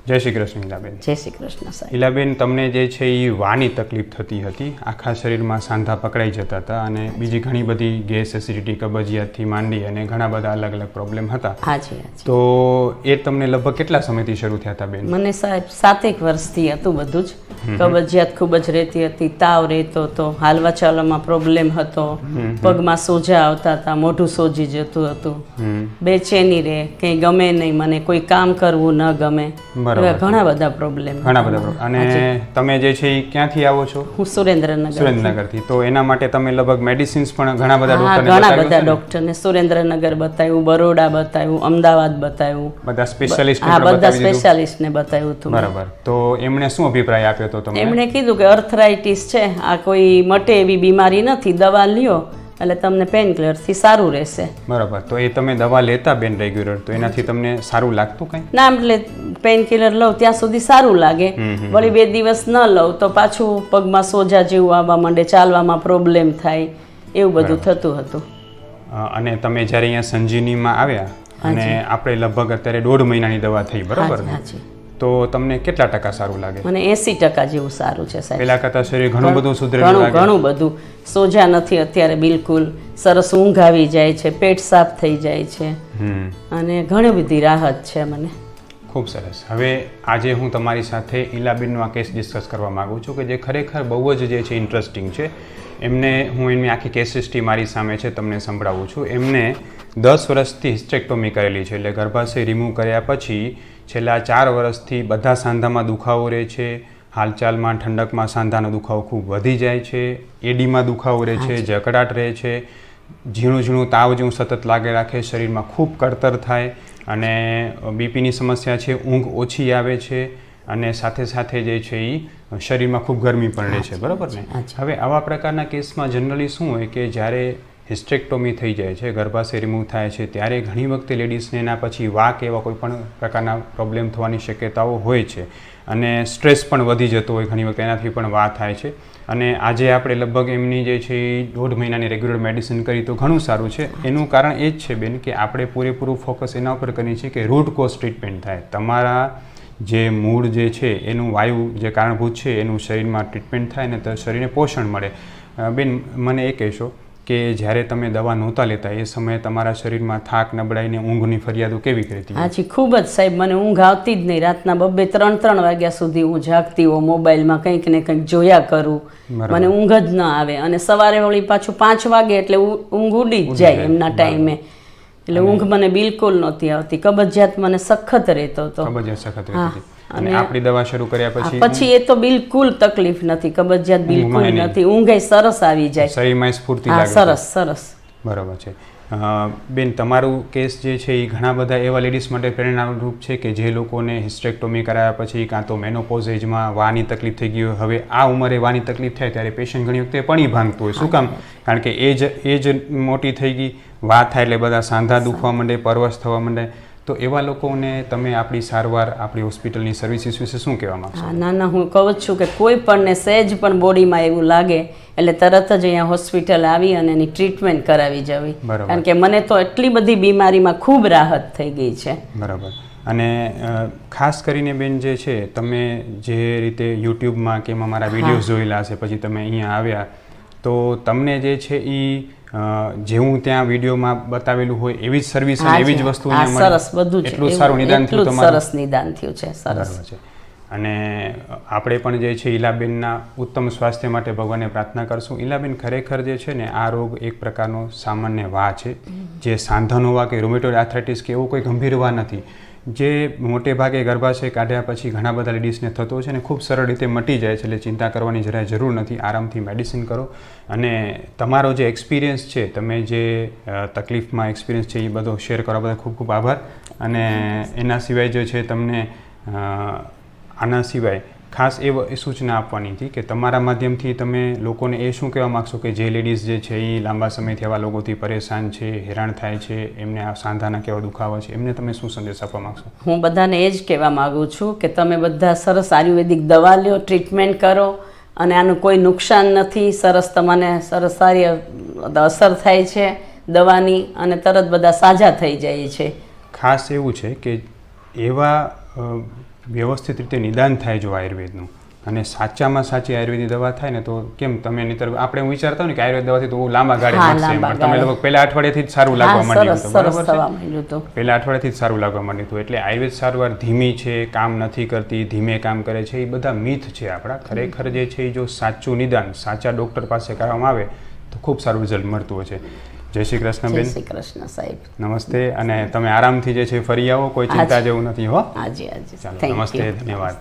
જય શ્રી કૃષ્ણ ઈલાબેન. જય શ્રી કૃષ્ણ સાહેબ. ઈલાબેન, તમને જે છે એ વાની તકલીફ થતી હતી, આખા શરીરમાં સાંધા પકડાઈ જતા હતા અને બીજી ઘણી બધી ગેસ, એસિડિટી, કબજિયાતથી માંડી અને ઘણા બધા અલગ અલગ પ્રોબ્લેમ હતા. હાજી. તો એ તમને લગભગ કેટલા સમયથી શરૂ થયા હતા બેન? મને સાહેબ 7 વર્ષથી હતું બધું જ. કબજિયાત ખૂબ જ રહેતી હતી, તાવ રહેતો હતો, હાલવા ચાલવામાં પ્રોબ્લેમ હતો, પગમાં સોજા આવતા હતા, મોઢું સોજી જતું હતું, બેચેની રહે, કંઈ ગમે નહીં, મને કોઈ કામ કરવું ન ગમે, ઘણા બધા પ્રોબ્લેમ. અને તમે જે છે એ ક્યાંથી આવો છો? હું સુરેન્દ્રનગરથી. તો એના માટે તમે લગભગ મેડિસિન્સ પણ ઘણા બધા ડોક્ટરને સુરેન્દ્રનગર બતાવ્યું, બરોડા બતાવ્યું, અમદાવાદ બતાવ્યું, બધા સ્પેશિયાલિસ્ટ. બધા સ્પેશિયાલિસ્ટને બતાવ્યું હતું. બરાબર. તો એમણે શું અભિપ્રાય આપ્યો હતો તમને? એમણે કીધું કે અર્થરાઇટિસ છે, આ કોઈ મટે એવી બીમારી નથી, દવા લ્યો એટલે તમને પેન કિલરથી સારું રહેશે. બરાબર. તો એ તમે દવા લેતા બેન રેગ્યુલર, તો એનાથી તમને સારું લાગતું કંઈ? ના, એટલે પેન કિલર લઉં ત્યાં સુધી સારું લાગે, વળી 2 દિવસ ન લઉં તો પાછું પગમાં સોજા જેવું આવવા માંડે, ચાલવામાં પ્રોબ્લેમ થાય, એવું બધું થતું હતું. અને તમે જ્યારે અહીંયા સંજીવનીમાં આવ્યા અને આપણે લગભગ અત્યારે 1.5 મહિનાની દવા થઈ, બરાબર ને? તો તમને કેટલા ટકા સારું લાગે? મને 80% જેવું સારું છે સાહેબ. પહેલા કરતાં શરીર ઘણું બધું સુધરેલું લાગે? ઘણું બધું. સોજા નથી અત્યારે બિલકુલ, સરસ ઊંઘ આવી જાય છે, પેટ સાફ થઈ જાય છે અને ઘણી બધી રાહત છે મને. ખૂબ સરસ. હવે આજે હું તમારી સાથે ઈલાબેનનો આ કેસ ડિસ્કસ કરવા માગું છું કે જે ખરેખર બહુ જ જે છે ઇન્ટરેસ્ટિંગ છે. હું એમની આખી કેસ હિસ્ટ્રી મારી સામે છે, તમને સંભળાવું છું. એમને 10 વર્ષથી હિસ્ટેક્ટોમી કરેલી છે, એટલે ગર્ભાશય રિમૂવ કર્યા પછી છેલ્લા 4 વર્ષથી બધા સાંધામાં દુખાવો રહે છે, હાલચાલમાં, ઠંડકમાં સાંધાનો દુખાવો ખૂબ વધી જાય છે, એડીમાં દુખાવો રહે છે, જકડાટ રહે છે, ઝીણું ઝીણું તાવ જેવું સતત લાગે રાખે, શરીરમાં ખૂબ કળતર થાય અને બીપીની સમસ્યા છે, ઊંઘ ઓછી આવે છે અને સાથે સાથે જે છે એ શરીરમાં ખૂબ ગરમી પણ રહે છે, બરાબર ને? હવે આવા પ્રકારના કેસમાં જનરલી શું હોય કે જ્યારે હિસ્ટેક્ટોમી થઈ જાય છે, ગર્ભાશય રિમૂવ થાય છે, ત્યારે ઘણી વખતે લેડીઝને એના પછી વાક એવા કોઈ પણ પ્રકારના પ્રોબ્લેમ થવાની શક્યતાઓ હોય છે અને સ્ટ્રેસ પણ વધી જતો હોય ઘણી વખતે, એનાથી પણ વા થાય છે. અને આજે આપણે લગભગ એમની જે છે એ 1.5 મહિનાની રેગ્યુલર મેડિસિન કરી તો ઘણું સારું છે. એનું કારણ એ જ છે બેન કે આપણે પૂરેપૂરું ફોકસ એના ઉપર કરીએ છીએ કે રૂટ કોઝ ટ્રીટમેન્ટ થાય. તમારા જે મૂળ જે છે એનું વાયુ જે કારણભૂત છે એનું શરીરમાં ટ્રીટમેન્ટ થાય ને તો શરીરને પોષણ મળે. બેન, મને એ કહેશો કે જ્યારે તમે દવા નહોતા લેતા એ સમયે તમારા શરીરમાં થાક, નબળાઈને ઊંઘની ફરિયાદો કેવી રહેતી? હાજી, ખૂબ જ સાહેબ. મને ઊંઘ આવતી જ નહીં. રાતના 2-3 વાગ્યા સુધી હું જાગતી હોઉં, મોબાઈલમાં કંઈક ને કંઈક જોયા કરું, મને ઊંઘ જ ન આવે અને સવારે વળી પાછું 5 વાગે એટલે ઊંઘ ઉડી જ જાય એમના ટાઈમે. એટલે ઊંઘ મને બિલકુલ નહોતી આવતી. કબજિયાત મને સખત રહેતો હતો. અને આપણી દવા શરૂ કર્યા પછી એ તો બિલકુલ તકલીફ નથી, કબજિયાત બિલકુલ નથી, ઊંઘ સરસ આવી જાય, શરીરમાં સ્ફૂર્તિ લાગે. સરસ. બરાબર છે. બેન, તમારું કેસ જે છે એ ઘણા બધા એવા લેડીઝ માટે પ્રેરણારૂપ છે કે જે લોકોને હિસ્ટેક્ટોમી કરાયા પછી કાં તો મેનોપોઝ એજમાં વાની તકલીફ થઈ ગઈ હોય, હવે આ ઉંમરે વાની તકલીફ થાય ત્યારે પેશન્ટ ઘણી વખતે પડી ભાંગતું હોય. શું કામ? કારણ કે એજ મોટી થઈ ગઈ, વા થાય એટલે બધા સાંધા દુખવા માંડે, પરવશ થવા માંડે. તો એવા લોકોને તમે આપણી સારવાર, આપણી હોસ્પિટલની સર્વિસીસ વિશે શું કહેવા માંગશો? ના, હું કહું જ છું કે કોઈ પણને સહેજ પણ બોડીમાં એવું લાગે એટલે તરત જ અહીંયા હોસ્પિટલ આવી અને એની ટ્રીટમેન્ટ કરાવી જવી. કારણ કે મને તો એટલી બધી બીમારીમાં ખૂબ રાહત થઈ ગઈ છે. બરાબર. અને ખાસ કરીને બેન જે છે, તમે જે રીતે યુટ્યુબમાં કે એમાં મારા વિડીયોઝ જોયેલા હશે, પછી તમે અહીંયા આવ્યા તો તમને જે છે એ જેવું ત્યાં વિડીયોમાં બતાવેલું હોય એવી જ સર્વિસ અને એવી જ વસ્તુ સરસ બધું છે. એટલું સારું નિદાન થયું તમારું? સરસ નિદાન થયું છે. સરસ છે. અને આપણે પણ જે છે ઈલાબેનના ઉત્તમ સ્વાસ્થ્ય માટે ભગવાનને પ્રાર્થના કરશું. ઈલાબેન, ખરેખર જે છે ને આ રોગ એક પ્રકારનો સામાન્ય વા છે, જે સાંધાનો વા કે રૂમેટોઇડ આર્થરાઇટિસ કે એવો કોઈ ગંભીર વા નથી, જે મોટે ભાગે ગર્ભાશય કાઢ્યા પછી ઘણા બધા લેડીઝને થતો છે ને ખૂબ સરળ રીતે મટી જાય છે. એટલે ચિંતા કરવાની જરાય જરૂર નથી. આરામથી મેડિસિન કરો અને તમારો જે એક્સપિરિયન્સ છે, તમે જે તકલીફમાં એક્સપિરિયન્સ છે એ બધો શેર કરવા બદલ ખૂબ ખૂબ આભાર. અને એના સિવાય જે છે તમને આના સિવાય ખાસ એ સૂચના આપવાની હતી કે તમારા માધ્યમથી તમે લોકોને એ શું કહેવા માગશો કે જે લેડીઝ જે છે એ લાંબા સમયથી આવા લોકોથી પરેશાન છે, હેરાન થાય છે, એમને આ સાંધાના કેવા દુખાવા છે, એમને તમે શું સંદેશ આપવા માગશો? હું બધાને એ જ કહેવા માગું છું કે તમે બધા સરસ આયુર્વેદિક દવા લ્યો, ટ્રીટમેન્ટ કરો અને આનું કોઈ નુકસાન નથી. સરસ તમને સરસ સારી અસર થાય છે દવાની અને તરત બધા સાજા થઈ જાય છે. ખાસ એવું છે કે એવા વ્યવસ્થિત રીતે નિદાન થાય જો આયુર્વેદનું અને સાચામાં સાચી આયુર્વેદની દવા થાય ને તો કેમ તમે નહીતર આપણે એવું વિચારતા હોય ને કે આયુર્વેદ દવાથી તો બહુ લાંબા ગાળે હા, મળશે એમ. લાંબા પણ તમે ગાળે. લગભગ પહેલા અઠવાડિયાથી જ સારું હા, લાગવા માંડ્યું સરસ હતું, સરસ બરાબર થવા છે? માંડ્યું હતું. પહેલા અઠવાડિયાથી જ સારું લાગવા માંડ્યું હતું. એટલે આયુર્વેદ સારવાર ધીમી છે, કામ નથી કરતી, ધીમે કામ કરે છે, એ બધા મિથ છે આપણા. ખરેખર જે છે એ જો સાચું નિદાન સાચા ડૉક્ટર પાસે કરવામાં આવે તો ખૂબ સારું રિઝલ્ટ મળતું હોય છે. જય શ્રી કૃષ્ણ જય બેન. શ્રી કૃષ્ણ સાહેબ. નમસ્તે. અને તમે આરામથી જે છે ફરી આવો, કોઈ ચિંતા જેવું નથી હો. હાજી હાજી ચાલો, થેન્ક નમસ્તે, યુ. ધન્યવાદ.